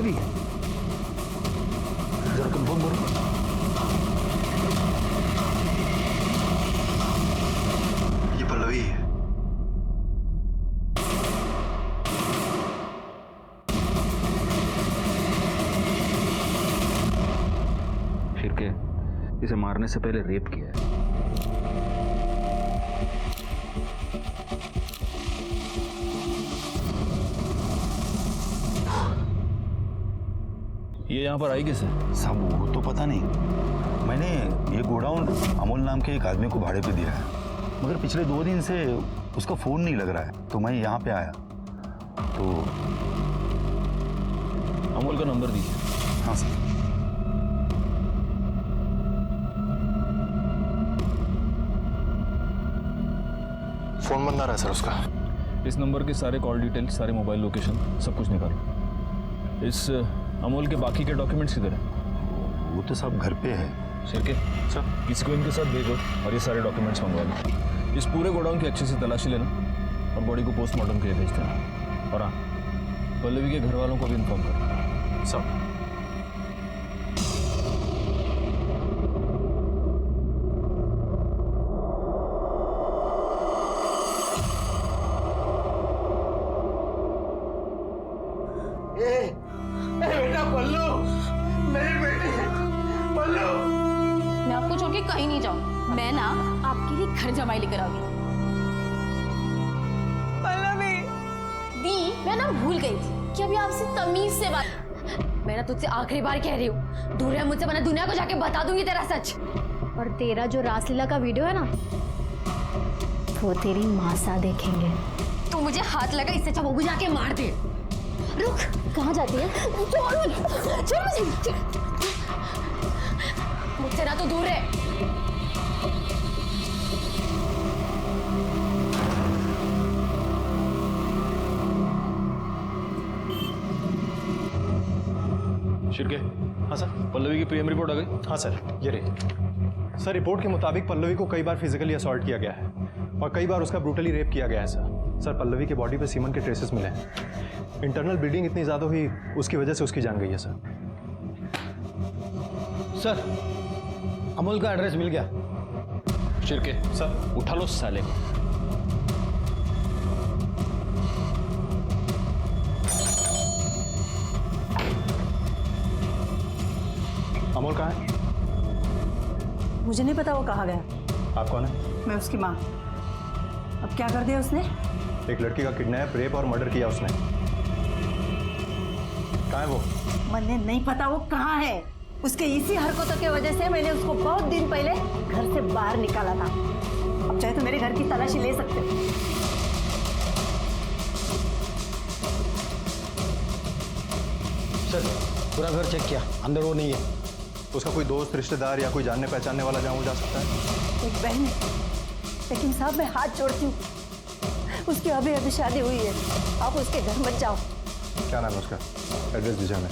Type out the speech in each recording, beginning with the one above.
पल्लवी है? जरा कंफर्म करो। ये पल्लवी है। शिर्के, इसे मारने से पहले रेप किया है। ये यहाँ पर आई कैसे? साहब वो तो पता नहीं, मैंने ये गोडाउन अमोल नाम के एक आदमी को भाड़े पे दिया है, मगर पिछले 2 दिन से उसका फ़ोन नहीं लग रहा है, तो मैं यहाँ पे आया। तो अमोल का नंबर दीजिए। हाँ सर। फ़ोन बंद आ रहा है सर उसका। इस नंबर के सारे कॉल डिटेल्स, सारे मोबाइल लोकेशन, सब कुछ निकालो। इस अमोल के बाकी के डॉक्यूमेंट्स किधर हैं? वो तो सब घर पे है। शिर्के, सर किसी को इनके साथ भेजो और ये सारे डॉक्यूमेंट्स मंगवा लो। इस पूरे गोडाउन की अच्छे से तलाशी लेना और बॉडी को पोस्टमार्टम के लिए भेज देना। और हाँ, पल्लवी के घर वालों को भी इन्फॉर्म करो। सब। बेटा पल्लू, मेरी बेटी पल्लू। मैं आपको छोड़ के कहीं नहीं जाऊँ। मैं ना आपके लिए घर जमाई लेकर आऊंगी। पल्लवी दी, मैं ना भूल गई थी कि अभी आपसे तमीज से बात। मैं ना तुझसे आखिरी बार कह रही हूँ, दूर है मुझसे, वरना दुनिया को जाके बता दूंगी तेरा सच। और तेरा जो रासलीला का वीडियो है ना, वो तेरी माँ सा देखेंगे। तू मुझे हाथ लगा, इससे अच्छा वो भी जाके मार दे। रुक, कहाँ जाती है? छोड़ मुझे। मुझसे ना तो दूर है। शिर्के, हाँ सर। पल्लवी की पीएम रिपोर्ट आ गई? हाँ सर, ये रही। सर रिपोर्ट के मुताबिक पल्लवी को कई बार फिजिकली असॉल्ट किया गया है और कई बार उसका ब्रूटली रेप किया गया है सर। पल्लवी के बॉडी पे सीमन के ट्रेसेस मिले हैं। इंटरनल ब्लीडिंग इतनी ज़्यादा हुई, उसकी वजह से उसकी जान गई है सर। सर, अमोल का एड्रेस मिल गया। शिर्के, सर उठा लो साले को। अमोल कहाँ है? मुझे नहीं पता वो कहाँ गया। आप कौन है? मैं उसकी माँ। अब क्या कर दिया उसने? एक लड़की का किडनैप, रेप और मर्डर किया उसने। कहाँ है वो? मुझे नहीं पता वो कहाँ है। उसके इसी हरकतों की वजह से मैंने उसको बहुत दिन पहले घर से बाहर निकाला था। अब चाहे तो मेरे घर की तलाशी ले सकते हो। सर, पूरा घर चेक किया, अंदर वो नहीं है। उसका कोई दोस्त, रिश्तेदार या कोई जानने पहचानने वाला जहाँ वो जा सकता है? एक बहन है, लेकिन साहब मैं हाथ जोड़ती हूँ, उसकी अभी अभी शादी हुई है, आप उसके घर मत जाओ। क्या नाम है उसका? एड्रेस दीजिए हमें।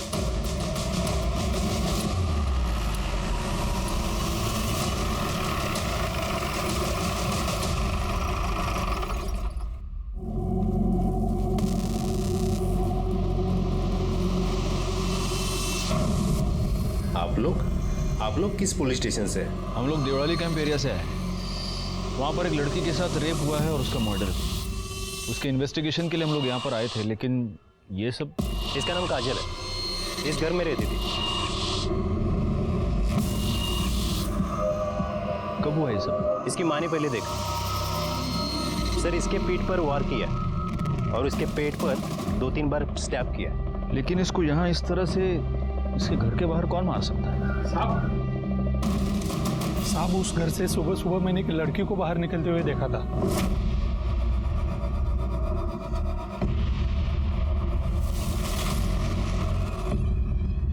आप लोग किस पुलिस स्टेशन से? हम लोग देवड़ाली कैंप एरिया से आए। वहाँ पर एक लड़की के साथ रेप हुआ है और उसका मर्डर। उसके इन्वेस्टिगेशन के लिए हम लोग यहाँ पर आए थे, लेकिन ये सब। इसका नाम काजल है, इस घर में रहती थी। कब हुआ ये सब? इसकी माँ ने पहले देखा सर, इसके पीठ पर वार किया और इसके पेट पर 2-3 बार स्टैब किया। लेकिन इसको यहाँ इस तरह से इसके घर के बाहर कौन मार सकता है? साहब उस घर से सुबह सुबह मैंने एक लड़की को बाहर निकलते हुए देखा था।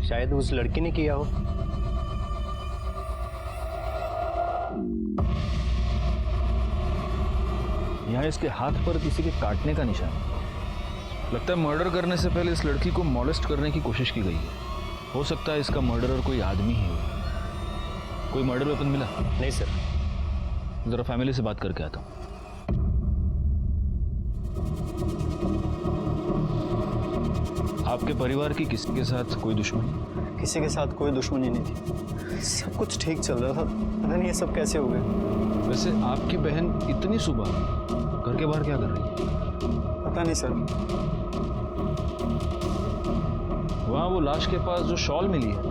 शायद उस लड़की ने किया हो। यहाँ इसके हाथ पर किसी के काटने का निशान है। लगता है मर्डर करने से पहले इस लड़की को मॉलेस्ट करने की कोशिश की गई है। हो सकता है इसका मर्डरर कोई आदमी ही हो। कोई मर्डर वेपन मिला? नहीं सर। जरा फैमिली से बात करके आता हूँ। आपके परिवार की किसी के साथ कोई दुश्मनी? किसी के साथ कोई दुश्मनी नहीं थी, सब कुछ ठीक चल रहा था। पता नहीं ये सब कैसे हो गए। वैसे आपकी बहन इतनी सुबह घर के बाहर क्या कर रही है? पता नहीं सर। वहाँ वो लाश के पास जो शॉल मिली है,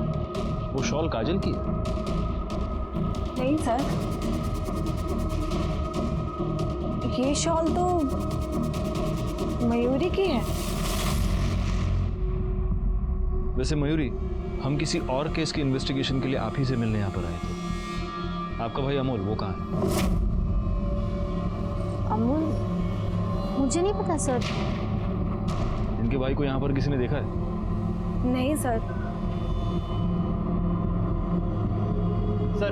वो शॉल काजल की है? नहीं सर, ये शॉल तो मयूरी की है। वैसे मयूरी, हम किसी और केस की इन्वेस्टिगेशन के लिए आप ही से मिलने यहाँ पर आए थे। आपका भाई अमोल वो कहाँ है? अमोल, मुझे नहीं पता सर। इनके भाई को यहाँ पर किसी ने देखा है? नहीं सर। सर,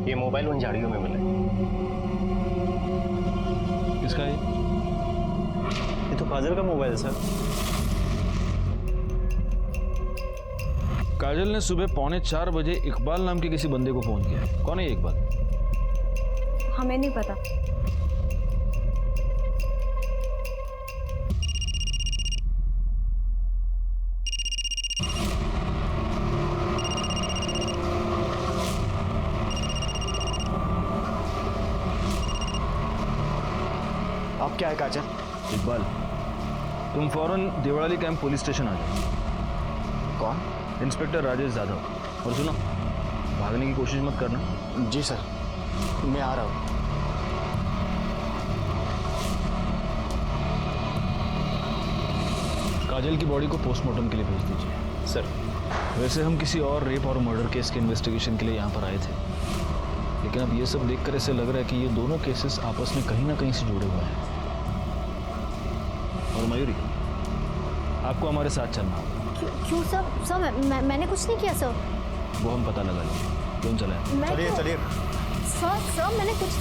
ये मोबाइल उन झाड़ियों में मिला है। किसका है? ये तो काजल का मोबाइल है सर। काजल ने सुबह 3:45 बजे इकबाल नाम के किसी बंदे को फोन किया है। कौन है ये इकबाल? हमें नहीं पता। आप क्या है काजल? इकबाल, तुम फौरन देवड़ाली कैंप पुलिस स्टेशन आ जाओ। कौन? इंस्पेक्टर राजेश जाधव। और सुनो, भागने की कोशिश मत करना। जी सर, मैं आ रहा हूँ। काजल की बॉडी को पोस्टमार्टम के लिए भेज दीजिए। सर, वैसे हम किसी और रेप और मर्डर केस के इन्वेस्टिगेशन के लिए यहाँ पर आए थे, लेकिन अब ये सब देखकर ऐसे लग रहा है कि ये दोनों केसेस आपस में कहीं ना कहीं से जुड़े हुए हैं। और मयूरी, आपको हमारे साथ चलना होगा। क्यों सर? सर मैंने कुछ नहीं किया सर। वो हम पता लगा लेंगे। क्यों चले? मैं चलिए क्यों? चलिए। सर मैंने कुछ।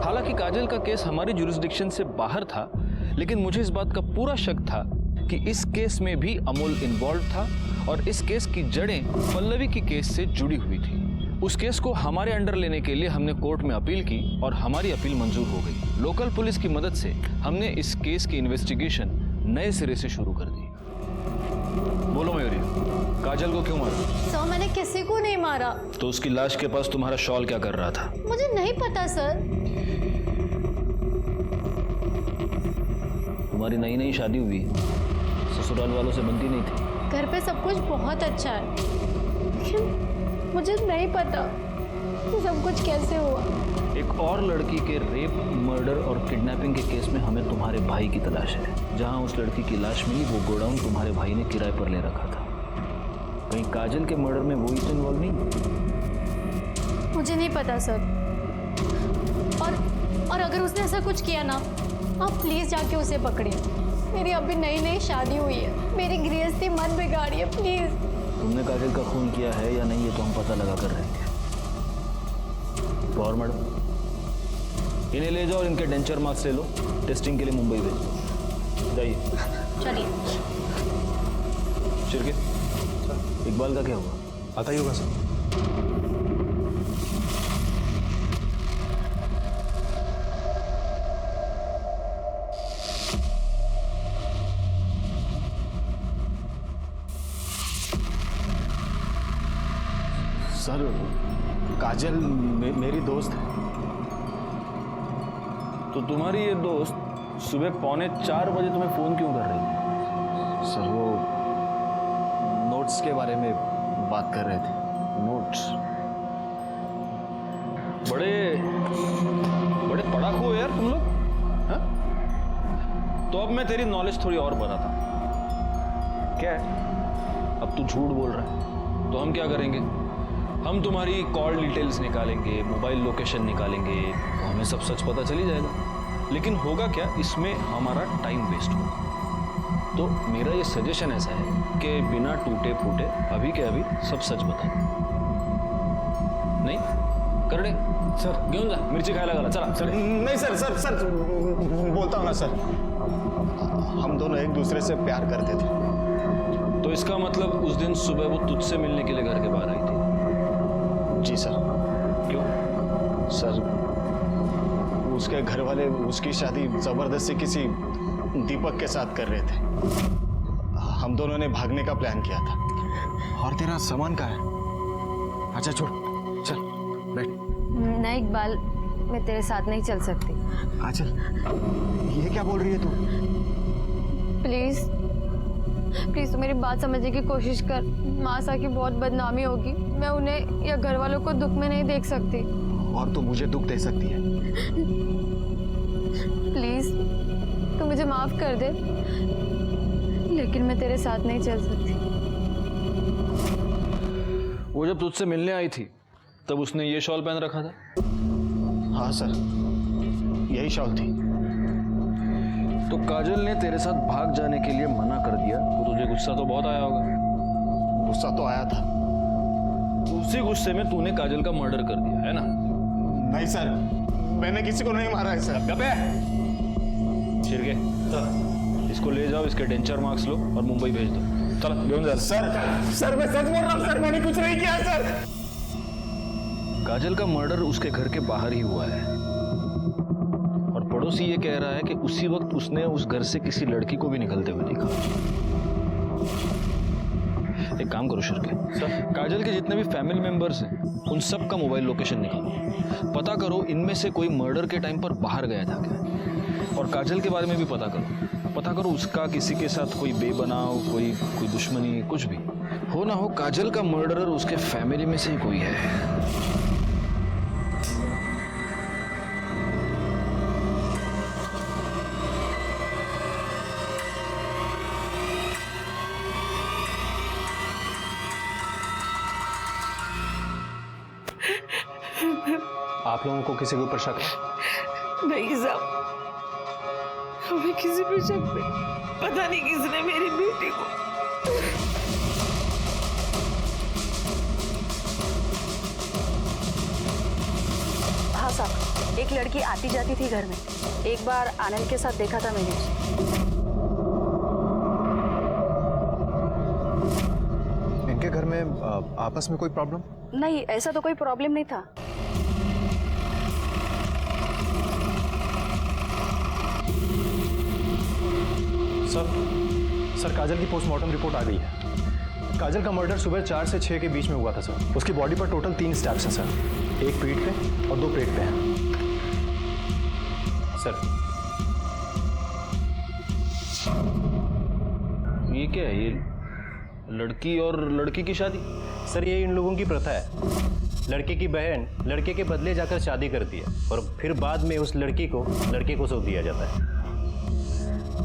हालांकि काजल का केस हमारी जुरिस्डिक्शन से बाहर था, लेकिन मुझे इस बात का पूरा शक था कि इस केस में भी अमोल इन्वॉल्व था और इस केस की जड़ें पल्लवी की केस से जुड़ी हुई थी। उस केस को हमारे अंडर लेने के लिए हमने कोर्ट में अपील की और हमारी अपील मंजूर हो गई। लोकल पुलिस की मदद से हमने इस केस की इन्वेस्टिगेशन नए सिरे से शुरू कर दी। बोलो मयूरी, काजल को क्यों मारा? सर मैंने किसी को नहीं मारा। तो उसकी लाश के पास तुम्हारा शॉल क्या कर रहा था? मुझे नहीं पता सर। तुम्हारी नई नई शादी हुई है, ससुराल वालों से बनती नहीं थी। घर पे सब कुछ बहुत अच्छा है, लेकिन मुझे नहीं पता कि सब कुछ कैसे हुआ। एक और लड़की के रेप, मर्डर और किडनैपिंग के केस में हमें तुम्हारे भाई की तलाश है। जहां उस लड़की की लाश मिली, वो गोडाउन तुम्हारे भाई ने किराए पर ले रखा था। कहीं काजल के मर्डर में वो ही तो इन्वॉल्व नहीं? मुझे नहीं पता सर। और अगर उसने ऐसा कुछ किया ना, आप प्लीज जाके उसे पकड़िए। मेरी अभी नई नई शादी हुई है, मेरी गृहस्थी मत बिगाड़िए प्लीज। तुमने काजल का खून किया है या नहीं, ये तो हम पता लगा कर रहे हैं। और मैडम, इन्हें ले जाओ और इनके डेंचर मार्क्स ले लो, टेस्टिंग के लिए मुंबई भेजो। जाइए। चलिए। शिरके, इकबाल का क्या हुआ? आता ही होगा सर। सर, काजल मेरी दोस्त है। तो तुम्हारी ये दोस्त सुबह 3:45 बजे तुम्हें फोन क्यों कर रही थी? सर, वो नोट्स के बारे में बात कर रहे थे। नोट्स? बड़े पढ़ाकू हो यार तुम लोग, हाँ? तो अब मैं तेरी नॉलेज थोड़ी और बताता हूं। क्या है, अब तू झूठ बोल रहा है, तो हम क्या करेंगे? हम तुम्हारी कॉल डिटेल्स निकालेंगे, मोबाइल लोकेशन निकालेंगे, तो हमें सब सच पता चली जाएगा। लेकिन होगा क्या, इसमें हमारा टाइम वेस्ट होगा। तो मेरा ये सजेशन ऐसा है कि बिना टूटे फूटे अभी के अभी सब सच बता दो। नहीं करड़े सर, घेऊन जा, मिरची खायला घाला, चला। सर नहीं सर, सर सर बोलता हूँ ना सर, हम दोनों एक दूसरे से प्यार करते थे। तो इसका मतलब उस दिन सुबह वो तुझसे मिलने के लिए घर के बाहर आई थी? जी सर। क्यों? सर, उसके घर वाले उसकी शादी जबरदस्ती किसी दीपक के साथ कर रहे थे। हम दोनों ने भागने का प्लान किया था। और तेरा सामान कहाँ है? अच्छा छोड़, चल बैठ। नहीं इकबाल, मैं तेरे साथ नहीं चल सकती। हाँ चल। ये क्या बोल रही है तू? प्लीज प्लीज तू मेरी बात समझने की कोशिश कर। मासा की बहुत बदनामी होगी। मैं उन्हें या घर वालों को दुख में नहीं देख सकती। और तू मुझे दुख दे सकती है? प्लीज तू मुझे माफ कर दे, लेकिन मैं तेरे साथ नहीं चल सकती। वो जब तुझसे मिलने आई थी तब उसने ये शॉल पहन रखा था? हाँ सर, यही शॉल थी। तो काजल ने तेरे साथ भाग जाने के लिए मना कर दिया तो तुझे गुस्सा तो बहुत आया होगा। गुस्सा तो आया था। उसी गुस्से में तूने काजल का मर्डर कर दिया है ना? नहीं सर, मैंने किसी को नहीं मारा है सर। छिरके, इसको ले जाओ, इसके डेंचर मार्क्स लो और मुंबई भेज दो। चल घेऊन जा। सर मैं सच बोल रहा हूँ सर, मैंने कुछ नहीं किया सर। काजल का मर्डर उसके घर के बाहर ही हुआ है और पड़ोसी ये कह रहा है कि उसी वक्त उसने उस घर से किसी लड़की को भी निकलते हुए देखा। एक काम करो शिरके, काजल के जितने भी फैमिली मेंबर्स हैं उन सब का मोबाइल लोकेशन निकालो, पता करो इनमें से कोई मर्डर के टाइम पर बाहर गया था क्या, और काजल के बारे में भी पता करो उसका किसी के साथ कोई बेबनाव, कोई दुश्मनी, कुछ भी हो ना हो, काजल का मर्डरर उसके फैमिली में से ही कोई है। आप लोगों को किसी के ऊपर शक है? नहीं साहब, हमें किसी पे शक नहीं। पता नहीं किसने मेरी बेटी को। हाँ साहब, एक लड़की आती जाती थी घर में। एक बार आनंद के साथ देखा था मैंने उसे। इनके घर में आपस में कोई प्रॉब्लम? नहीं, ऐसा तो कोई प्रॉब्लम नहीं था। सर काजल की पोस्टमार्टम रिपोर्ट आ गई है। काजल का मर्डर सुबह 4 से 6 के बीच में हुआ था सर। उसकी बॉडी पर टोटल 3 स्टैब्स हैं सर, एक पीठ पे और 2 पेट पे हैं सर। ये क्या है? ये लड़की और लड़की की शादी? सर ये इन लोगों की प्रथा है। लड़के की बहन लड़के के बदले जाकर शादी करती है और फिर बाद में उस लड़की को लड़के को सौंप दिया जाता है।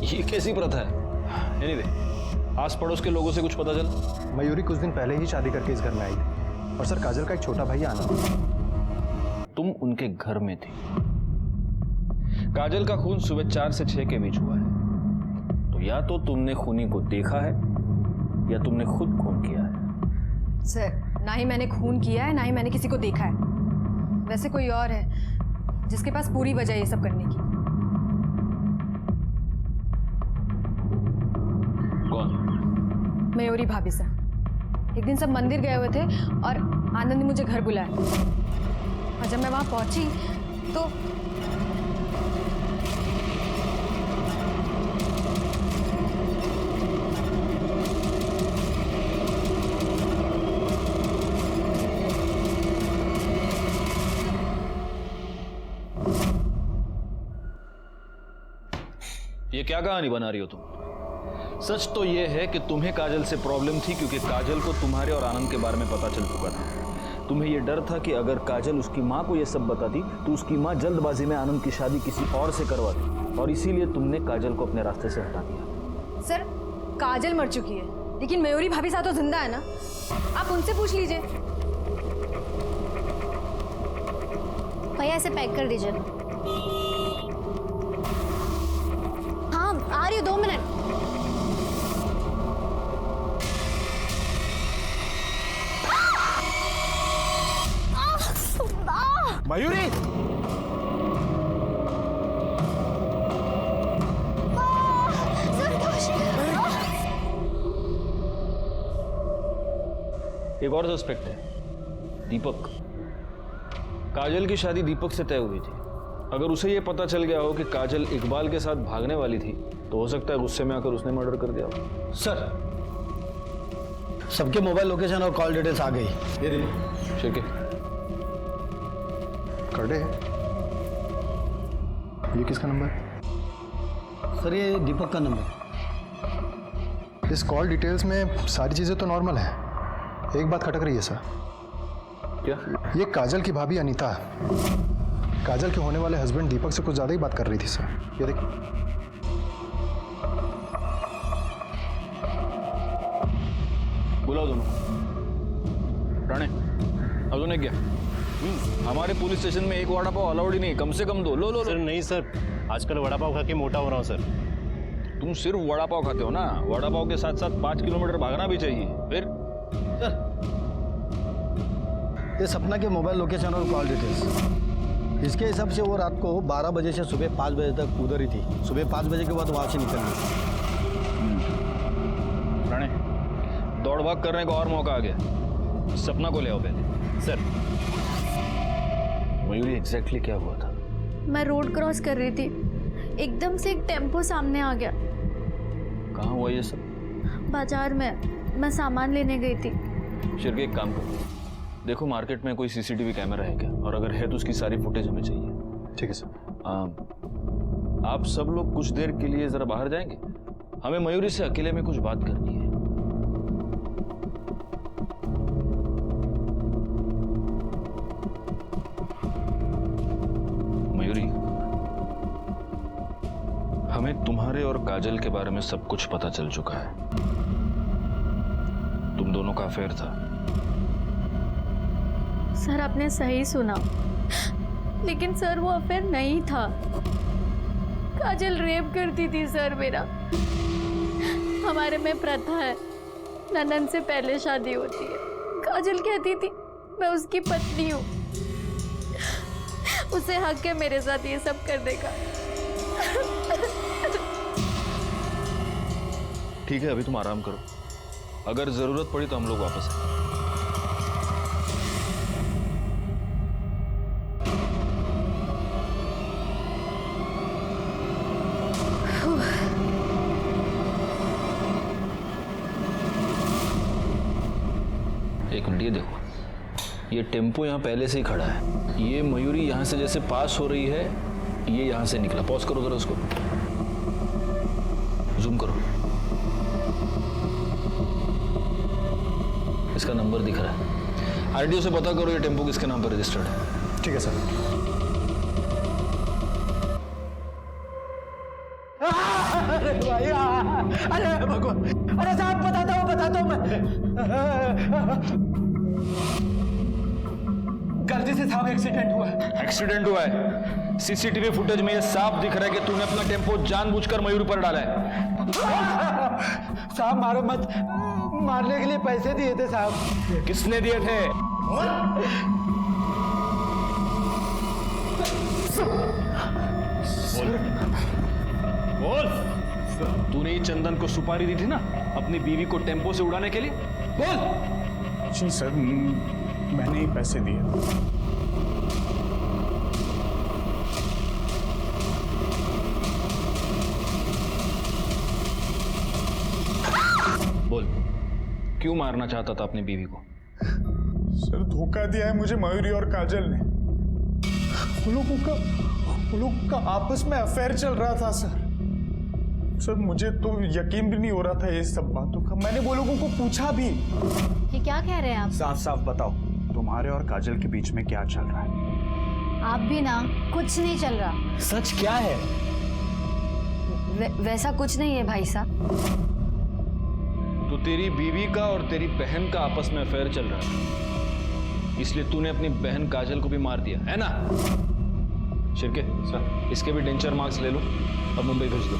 ये कैसी प्रथा है? एनीवे, आस पड़ोस के लोगों से कुछ पता चला? मयूरी कुछ दिन पहले ही शादी करके इस घर में आई थी और सर काजल का एक छोटा भाई आनंद। तुम उनके घर में थे। काजल का खून सुबह 4 से 6 के बीच हुआ है, तो या तो तुमने खूनी को देखा है या तुमने खुद खून किया है। सर, ना ही मैंने खून किया है, ना ही मैंने किसी को देखा है। वैसे कोई और है जिसके पास पूरी वजह ये सब करने की। कौन? मयूरी भाभी सर। एक दिन सब मंदिर गए हुए थे और आनंद ने मुझे घर बुलाया, और जब मैं वहां पहुंची तो ये क्या कहानी बना रही हो तुम? सच तो ये है कि तुम्हें काजल से प्रॉब्लम थी क्योंकि काजल को तुम्हारे और आनंद के बारे में पता चल चुका था। तुम्हें ये डर था कि अगर काजल उसकी माँ को ये सब बताती तो उसकी माँ जल्दबाजी में आनंद की शादी किसी और से करवाती, और इसीलिए तुमने काजल को अपने रास्ते से हटा दिया। सर, काजल मर चुकी है, लेकिन मयूरी भाभी साथ तो जिंदा है ना। आप उनसे पूछ लीजिए। भैया इसे पैक कर दीजिए। हाँ आ रही हूँ, 2 मिनट। मयूरी! एक और सस्पेक्ट है, दीपक। काजल की शादी दीपक से तय हुई थी अगर उसे ये पता चल गया हो कि काजल इकबाल के साथ भागने वाली थी तो हो सकता है गुस्से में आकर उसने मर्डर कर दिया हो। सर, सबके मोबाइल लोकेशन और कॉल डिटेल्स आ गई। ये देखो शिरके। कर्डे है। ये किसका नंबर है? सर ये दीपक का नंबर। इस कॉल डिटेल्स में सारी चीजें तो नॉर्मल है, एक बात खटक रही है सर। क्या? ये काजल की भाभी अनीता काजल के होने वाले हस्बैंड दीपक से कुछ ज्यादा ही बात कर रही थी सर। ये देखिए। बुलाओ दोनों। राणे अजून एक क्या? हमारे पुलिस स्टेशन में एक वड़ा पाव अलाउड ही नहीं, कम से कम दो। लो लो सर लो। नहीं सर, आजकल वड़ा पाव खा के मोटा हो रहा हूँ सर। तुम सिर्फ वड़ा पाव खाते हो ना, वड़ा पाव के साथ साथ 5 किलोमीटर भागना भी चाहिए। फिर सर ये सपना के मोबाइल लोकेशन और कॉल डिटेल्स, इसके हिसाब से वो रात को 12 बजे से सुबह 5 बजे तक उधर ही थी। सुबह 5 बजे के बाद वहाँ से निकल गई। राणे दौड़ भाग करने का और मौका आ गया, सपना को ले आओ पहले। सर मयूरी एग्जैक्टली क्या हुआ था? मैं रोड क्रॉस कर रही थी, एकदम से एक टेम्पो सामने आ गया। कहाँ हुआ ये सब? बाजार में, मैं सामान लेने गई थी। शिरके एक काम करो, देखो मार्केट में कोई सीसीटीवी कैमरा है क्या, और अगर है तो उसकी सारी फुटेज हमें चाहिए। ठीक है सर। आप सब लोग कुछ देर के लिए जरा बाहर जाएंगे, हमें मयूरी से अकेले में कुछ बात करनी है। मयूरी, हमें तुम्हारे और काजल के बारे में सब कुछ पता चल चुका है। तुम दोनों का अफेयर था। सर आपने सही सुना, लेकिन सर वो अफेयर नहीं था। काजल रेप करती थी सर मेरा। हमारे में प्रथा है, ननन से पहले शादी होती है। काजल कहती थी मैं उसकी पत्नी हूँ, उसे हक है मेरे साथ ये सब करने का। ठीक है, अभी तुम आराम करो, अगर जरूरत पड़ी तो हम लोग वापस आएंगे। एक मिनट, ये देखो, ये टेम्पो यहाँ पहले से ही खड़ा है। ये मयूरी यहाँ से जैसे पास हो रही है, ये यहाँ से निकला। पॉज करो जरा उसको, जूम करो। इसका नंबर दिख रहा है। आरटीओ से पता करो ये टेम्पो किसके नाम पर रजिस्टर्ड है। ठीक है सर। अरे भाई, अरे भगवान, अरे साहब बताता हूँ मैं। गलती से साहब एक्सीडेंट हुआ है। एक्सीडेंट हुआ है? सीसीटीवी फुटेज में ये साफ दिख रहा है कि तूने अपना टेम्पो जानबूझकर मयूरी पर डाला है। साहब मारो मत, मारने के लिए पैसे दिए थे साहब। किसने दिए थे? बोल। तूने ही चंदन को सुपारी दी थी ना अपनी बीवी को टेम्पो से उड़ाने के लिए? बोल। जी सर, मैंने ही पैसे दिए। बोल, क्यों मारना चाहता था अपनी बीवी को? सर धोखा दिया है मुझे मयूरी और काजल ने। वो लोगों का आपस में अफेयर चल रहा था सर। सर मुझे तो यकीन भी नहीं हो रहा था ये सब बातों का। मैंने वो लोगों को पूछा भी। ये क्या कह रहे हैं आप? साफ साफ बताओ, तुम्हारे और काजल के बीच में क्या चल रहा है? आप भी ना, कुछ नहीं चल रहा। सच क्या है? वैसा कुछ नहीं है भाई साहब। तो तेरी बीवी का और तेरी बहन का आपस में अफेयर चल रहा है, इसलिए तूने अपनी बहन काजल को भी मार दिया है ना? शिरके सर, इसके भी डेंचर मार्क्स ले लो और मुंबई भेज दो।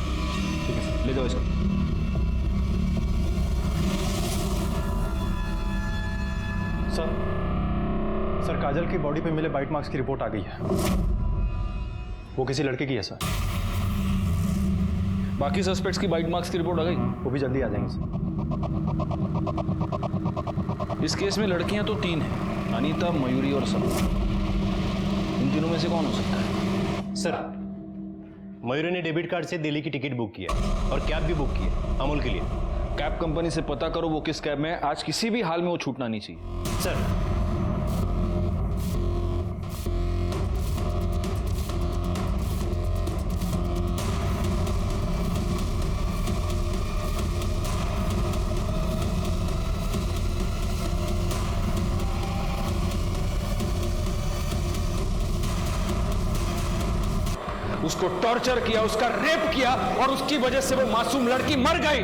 ठीक है, ले जाओ इसको। सर काजल की बॉडी पे मिले बाइट मार्क्स की रिपोर्ट आ गई है। वो किसी लड़के की है सर। बाकी सस्पेक्ट्स की बाइट मार्क्स की रिपोर्ट आ गई? वो भी जल्दी आ जाएंगे सर। इस केस में लड़कियां तो 3 हैं, अनीता, मयूरी और सपना। इन तीनों में से कौन हो सकता है? सर, मयूरी ने डेबिट कार्ड से दिल्ली की टिकट बुक किया और कैब भी बुक की है अमूल के लिए। कैब कंपनी से पता करो वो किस कैब में है। आज किसी भी हाल में वो छूटना नहीं चाहिए। सर, उसको टॉर्चर किया, उसका रेप किया और उसकी वजह से वो मासूम लड़की मर गई।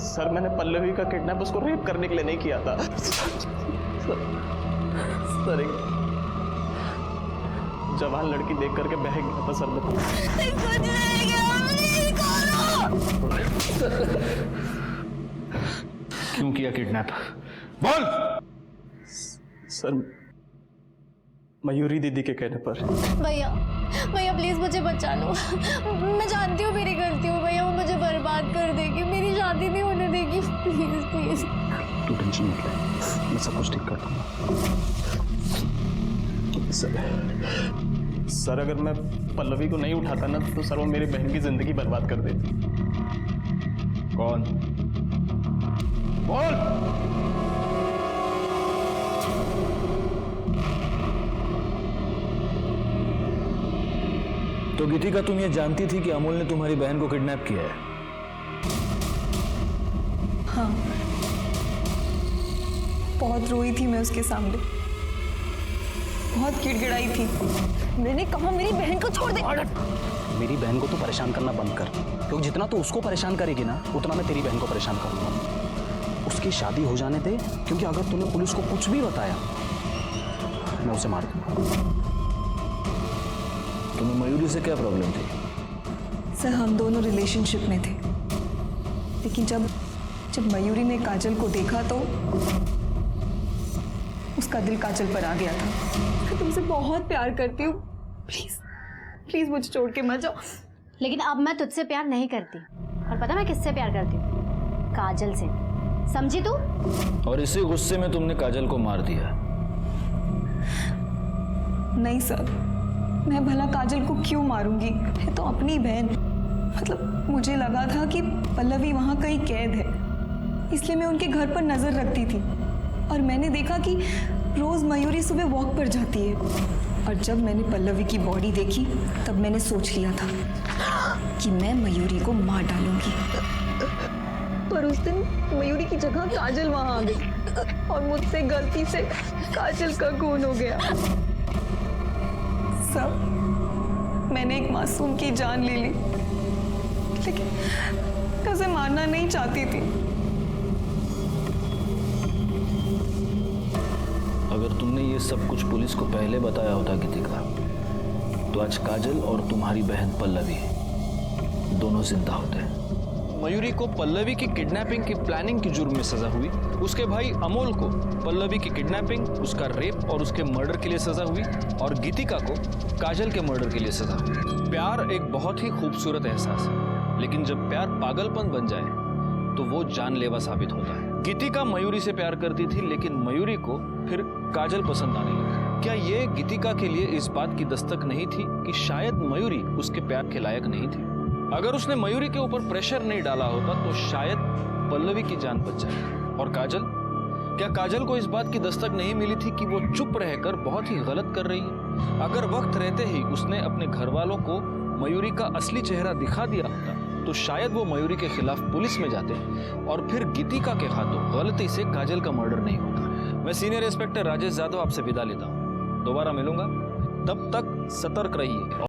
सर, मैंने पल्लवी का किडनैप उसको रेप करने के लिए नहीं किया था। सर, एक जवान लड़की देख करके बह गया था सर। क्यों किया किडनैप? बोल। सर, मयूरी दीदी के कहने पर। भैया भैया प्लीज मुझे बचा लो। मैं जानती हूँ मेरी गलती हो भैया, वो मुझे बर्बाद कर देगी, मेरी शादी नहीं होने देगी। Please please. तू टेंशन मत ले, मैं सब कुछ ठीक कर दूंगा। सर, अगर मैं पल्लवी को नहीं उठाता ना तो सर वो मेरी बहन की जिंदगी बर्बाद कर देती। कौन? बोल। तो गीतिका, तुम ये जानती थी कि अमूल ने तुम्हारी बहन को किडनैप किया है? हाँ, बहुत रोई थी मैं उसके सामने, बहुत गिड़गिड़ाई थी। मैंने कहा मेरी बहन को छोड़ दे। मेरी बहन को तो परेशान करना बंद कर, क्योंकि जितना तू उसको परेशान करेगी ना उतना मैं तेरी बहन को परेशान करूंगा। उसकी शादी हो जाने दे, क्योंकि अगर तूने पुलिस को कुछ भी बताया मैं उसे मार दूंगा। तुम्हें मयूरी से क्या प्रॉब्लम थी? सर, हम दोनों रिलेशनशिप में थे, लेकिन जब मयूरी ने काजल को देखा तो उसका दिल काजल पर आ गया था। मैं तुमसे बहुत प्यार करती हूँ, प्लीज प्लीज मुझे छोड़ के मत जाओ। लेकिन अब मैं तुझसे प्यार नहीं करती, और पता मैं किससे प्यार करती हूँ? काजल से, समझी तू? और इसी गुस्से में तुमने काजल को मार दिया? नहीं सर, मैं भला काजल को क्यों मारूंगी? मैं तो अपनी बहन, मतलब मुझे लगा था कि पल्लवी वहाँ कहीं कैद है, इसलिए मैं उनके घर पर नजर रखती थी। और मैंने देखा कि रोज मयूरी सुबह वॉक पर जाती है, और जब मैंने पल्लवी की बॉडी देखी तब मैंने सोच लिया था कि मैं मयूरी को मार डालूंगी। पर उस दिन मयूरी की जगह काजल वहाँ आ गई और मुझसे गलती से काजल का खून हो गया। सब मैंने एक मासूम की जान ले ली, लेकिन मैं उसे मारना नहीं चाहती थी। अगर तुमने ये सब कुछ पुलिस को पहले बताया होता गीतिका, तो आज काजल और तुम्हारी बहन पल्लवी दोनों जिंदा होते। मयूरी को पल्लवी की किडनैपिंग की प्लानिंग की जुर्म में सजा हुई। उसके भाई अमोल को पल्लवी की किडनैपिंग, उसका रेप और उसके मर्डर के लिए सजा हुई। और गीतिका को काजल के मर्डर के लिए सजा हुई। प्यार एक बहुत ही खूबसूरत एहसास है, लेकिन जब प्यार पागलपन बन जाए तो वो जानलेवा साबित होता है। गीतिका मयूरी से प्यार करती थी, लेकिन मयूरी को फिर काजल पसंद आने लगी। क्या ये गीतिका के लिए इस बात की दस्तक नहीं थी कि शायद मयूरी उसके प्यार के लायक नहीं थी? अगर उसने मयूरी के ऊपर प्रेशर नहीं डाला होता तो शायद पल्लवी की जान बच जाए। और काजल, क्या काजल को इस बात की दस्तक नहीं मिली थी कि वो चुप रहकर बहुत ही गलत कर रही है? अगर वक्त रहते ही उसने अपने घर वालों को मयूरी का असली चेहरा दिखा दिया होता तो शायद वो मयूरी के खिलाफ पुलिस में जाते और फिर गीतिका के हाथों गलती से काजल का मर्डर नहीं होता। मैं सीनियर इंस्पेक्टर राजेश यादव आपसे विदा लेता हूँ। दोबारा मिलूंगा, तब तक सतर्क रहिए।